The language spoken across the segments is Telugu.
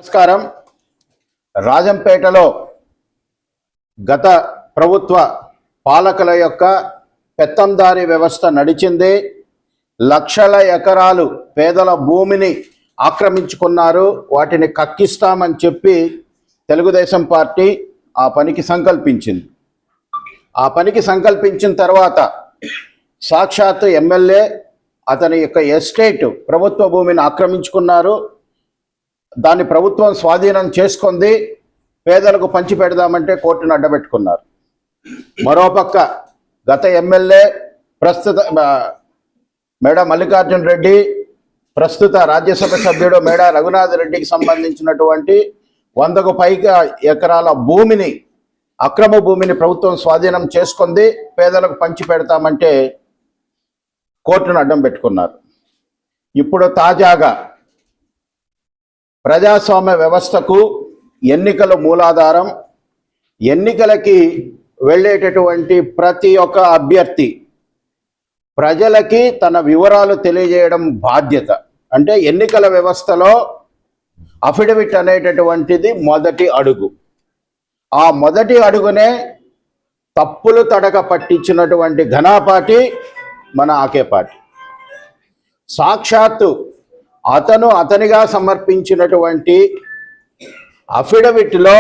నమస్కారం. రాజంపేటలో గత ప్రభుత్వ పాలకుల యొక్క పెత్తందారీ వ్యవస్థ నడిచింది. లక్షల ఎకరాలు పేదల భూమిని ఆక్రమించుకున్నారు. వాటిని కక్కిస్తామని చెప్పి తెలుగుదేశం పార్టీ ఆ పనికి సంకల్పించింది. ఆ పనికి సంకల్పించిన తర్వాత సాక్షాత్తు ఎమ్మెల్యే అతని యొక్క ఎస్టేట్ ప్రభుత్వ భూమిని ఆక్రమించుకున్నారు. దాన్ని ప్రభుత్వం స్వాధీనం చేసుకుంది. పేదలకు పంచి పెడదామంటే కోర్టును అడ్డబెట్టుకున్నారు. మరోపక్క గత ఎమ్మెల్యే ప్రస్తుత మేడా మల్లికార్జున రెడ్డి, ప్రస్తుత రాజ్యసభ సభ్యుడు మేడా రఘునాథ్ రెడ్డికి సంబంధించినటువంటి 100కు పైగా ఎకరాల భూమిని, అక్రమ భూమిని ప్రభుత్వం స్వాధీనం చేసుకుంది. పేదలకు పంచి పెడతామంటే కోర్టును అడ్డం పెట్టుకున్నారు. ఇప్పుడు తాజాగా ప్రజాస్వామ్య వ్యవస్థకు ఎన్నికల మూలాధారం. ఎన్నికలకి వెళ్ళేటటువంటి ప్రతి ఒక్క అభ్యర్థి ప్రజలకి తన వివరాలు తెలియజేయడం బాధ్యత. అంటే ఎన్నికల వ్యవస్థలో అఫిడవిట్ అనేటటువంటిది మొదటి అడుగు. ఆ మొదటి అడుగునే తప్పులు తడక పట్టించినటువంటి ఘనాపాటి మన ఆకే పార్టీ. సాక్షాత్తు అతనిగా సమర్పించినటువంటి అఫిడవిట్లో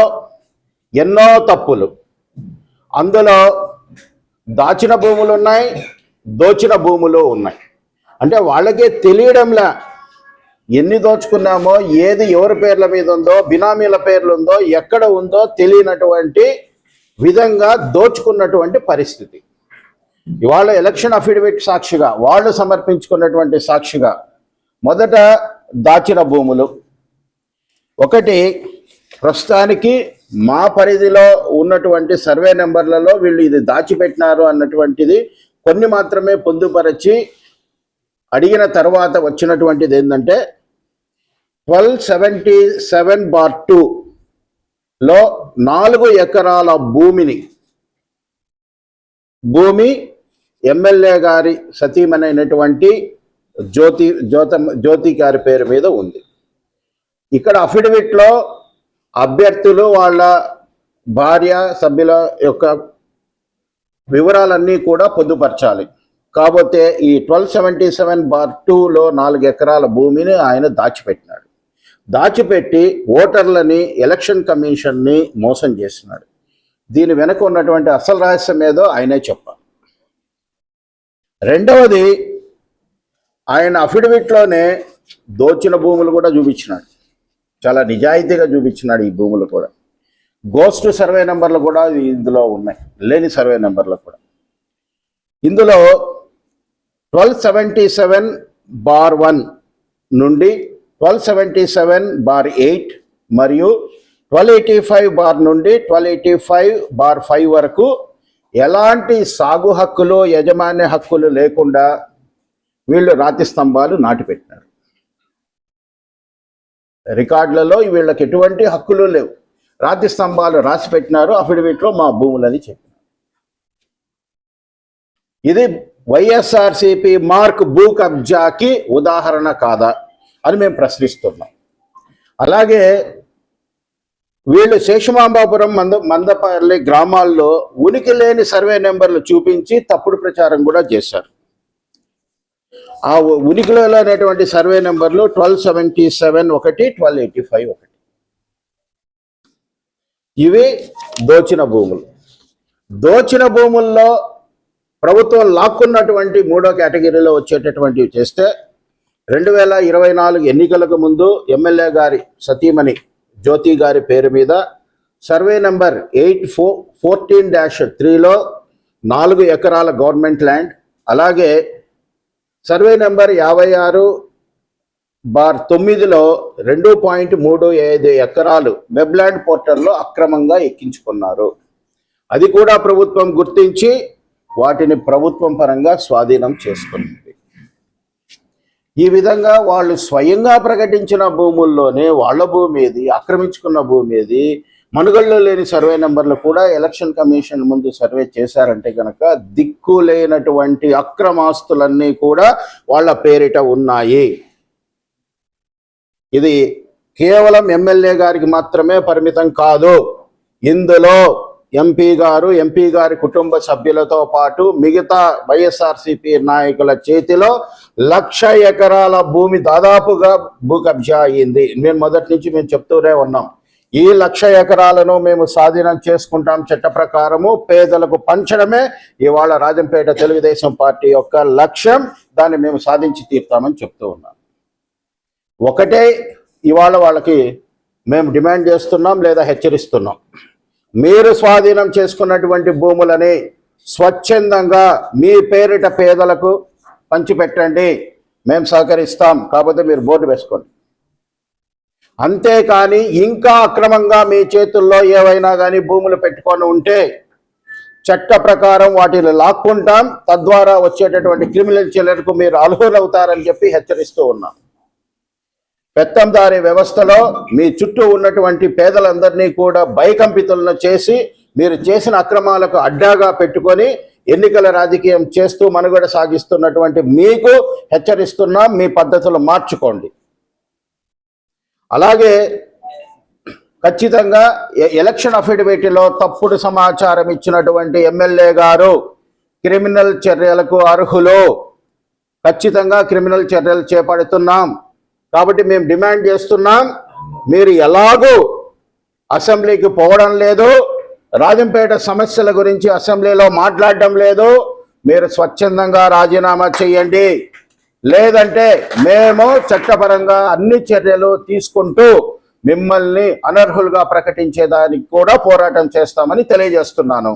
ఎన్నో తప్పులు, అందులో దాచిన భూములు ఉన్నాయి, దోచిన భూములు ఉన్నాయి. అంటే వాళ్ళకే తెలియడంలా ఎన్ని దోచుకున్నామో, ఏది ఎవరి పేర్ల మీద ఉందో, బినామీల పేర్లు ఉందో, ఎక్కడ ఉందో తెలియనటువంటి విధంగా దోచుకున్నటువంటి పరిస్థితి. ఇవాళ ఎలక్షన్ అఫిడవిట్ సాక్షిగా, వాళ్ళు సమర్పించుకున్నటువంటి సాక్షిగా మొదట దాచిన భూములు ఒకటి. ప్రస్తుతానికి మా పరిధిలో ఉన్నటువంటి సర్వే నెంబర్లలో వీళ్ళు ఇది దాచిపెట్టినారు అన్నటువంటిది కొన్ని మాత్రమే పొందుపరచి అడిగిన తర్వాత వచ్చినటువంటిది ఏంటంటే 1277/2లో 4 ఎకరాల భూమి ఎమ్మెల్యే గారి సతీమణైనటువంటి జ్యోతి గారి పేరు మీద ఉంది. ఇక్కడ అఫిడవిట్లో అభ్యర్థులు, వాళ్ళ భార్య, సభ్యుల యొక్క వివరాలన్నీ కూడా పొందుపరచాలి. కాకపోతే ఈ 1277/2లో 4 ఎకరాల భూమిని ఆయన దాచిపెట్టినాడు. దాచిపెట్టి ఓటర్లని, ఎలక్షన్ కమిషన్ని మోసం చేసినాడు. దీని వెనక ఉన్నటువంటి అసలు రహస్యం ఏదో ఆయనే చెప్పాలి. రెండవది, ఆయన అఫిడవిట్లోనే దోచిన భూములు కూడా చూపించినాడు. చాలా నిజాయితీగా చూపించినాడు. ఈ భూములు కూడా గోస్ట్ సర్వే నెంబర్లు కూడా ఇందులో ఉన్నాయి, లేని సర్వే నెంబర్లు కూడా. ఇందులో 1277/1 నుండి 1277/8 మరియు 1285 నుండి 1285/5 వరకు ఎలాంటి సాగు హక్కులు, యజమాన్య హక్కులు లేకుండా వీళ్ళు రాతి స్తంభాలు నాటిపెట్టినారు. రికార్డులలో వీళ్ళకి ఎటువంటి హక్కులు లేవు. రాతి స్తంభాలు రాసి పెట్టినారు. అఫిడవిట్లో మా భూములని చెప్పినారు. ఇది వైఎస్ఆర్సీపీ మార్క్ భూ కబ్జాకి ఉదాహరణ కాదా అని మేము ప్రశ్నిస్తున్నాం. అలాగే వీళ్ళు శేషమాంబాపురం, మందపల్లి గ్రామాల్లో ఉనికి లేని సర్వే నెంబర్లు చూపించి తప్పుడు ప్రచారం కూడా చేశారు. ఆ ఉనికిలో లేనటువంటి సర్వే నెంబర్లు 1277 ఒకటి, 1285 ఒకటి. ఇవి దోచిన భూములు. దోచిన భూముల్లో ప్రభుత్వం లాక్కున్నటువంటి 3వ కేటగిరీలో వచ్చేటటువంటివి చేస్తే 2024 ఎన్నికలకు ముందు ఎమ్మెల్యే గారి సతీమణి జ్యోతి గారి పేరు మీద సర్వే నెంబర్ 814-3లో 4 ఎకరాల గవర్నమెంట్ ల్యాండ్, అలాగే సర్వే నెంబర్ 56/9లో 2.35 ఎకరాలు వెబ్లాండ్ పోర్టల్లో అక్రమంగా ఎక్కించుకున్నారు. అది కూడా ప్రభుత్వం గుర్తించి వాటిని ప్రభుత్వం పరంగా స్వాధీనం చేసుకున్నది. ఈ విధంగా వాళ్ళు స్వయంగా ప్రకటించిన భూముల్లోనే వాళ్ళ భూమి ఏది, ఆక్రమించుకున్న భూమి ఏది, మనుగడలో లేని సర్వే నెంబర్లు కూడా ఎలక్షన్ కమిషన్ ముందు సర్వే చేశారంటే కనుక దిక్కు లేనటువంటి అక్రమాస్తులన్నీ కూడా వాళ్ళ పేరిట ఉన్నాయి. ఇది కేవలం ఎమ్మెల్యే గారికి మాత్రమే పరిమితం కాదు. ఇందులో ఎంపీ గారి కుటుంబ సభ్యులతో పాటు మిగతా వైఎస్ఆర్సీపీ నాయకుల చేతిలో 1,00,000 ఎకరాల భూమి దాదాపుగా భూ కబ్జా అయ్యింది. మేము మొదటి నుంచి మేము చెప్తూనే ఉన్నాం, ఈ 1,00,000 ఎకరాలను మేము స్వాధీనం చేసుకుంటాం, చట్ట ప్రకారము పేదలకు పంచడమే ఇవాళ రాజంపేట తెలుగుదేశం పార్టీ యొక్క లక్ష్యం. దాన్ని మేము సాధించి తీరుతామని చెప్తూ ఉన్నాం. ఒకటే ఇవాళ వాళ్ళకి మేము డిమాండ్ చేస్తున్నాం లేదా హెచ్చరిస్తున్నాం, మీరు స్వాధీనం చేసుకున్నటువంటి భూములని స్వచ్ఛందంగా మీ పేరిట పేదలకు పంచిపెట్టండి, మేము సహకరిస్తాం, కాకపోతే మీరు బోర్డు వేసుకోండి. అంతేకాని ఇంకా అక్రమంగా మీ చేతుల్లో ఏవైనా కానీ భూములు పెట్టుకొని ఉంటే చట్ట ప్రకారం వాటిని లాక్కుంటాం, తద్వారా వచ్చేటటువంటి క్రిమినల్ చర్యలకు మీరు అర్హులవుతారని చెప్పి హెచ్చరిస్తూ ఉన్నాం. పెత్తందారీ వ్యవస్థలో మీ చుట్టూ ఉన్నటువంటి పేదలందరినీ కూడా భయకంపితులను చేసి మీరు చేసిన అక్రమాలకు అడ్డాగా పెట్టుకొని ఎన్నికల రాజకీయం చేస్తూ మనుగడ సాగిస్తున్నటువంటి మీకు హెచ్చరిస్తున్నాం, మీ పద్ధతులు మార్చుకోండి. అలాగే ఖచ్చితంగా ఎలక్షన్ అఫిడవిట్లో తప్పుడు సమాచారం ఇచ్చినటువంటి ఎమ్మెల్యే గారు క్రిమినల్ చర్యలకు అర్హులు. ఖచ్చితంగా క్రిమినల్ చర్యలు చేపడుతున్నాం. కాబట్టి మేము డిమాండ్ చేస్తున్నాం, మీరు ఎలాగూ అసెంబ్లీకి పోవడం లేదు, రాజంపేట సమస్యల గురించి అసెంబ్లీలో మాట్లాడడం లేదు, మీరు స్వచ్ఛందంగా రాజీనామా చేయండి. లేదంటే మేము చట్టపరంగా అన్ని చర్యలు తీసుకుంటూ మిమ్మల్ని అనర్హులుగా ప్రకటించేదానికి కూడా పోరాటం చేస్తామని తెలియజేస్తున్నాను.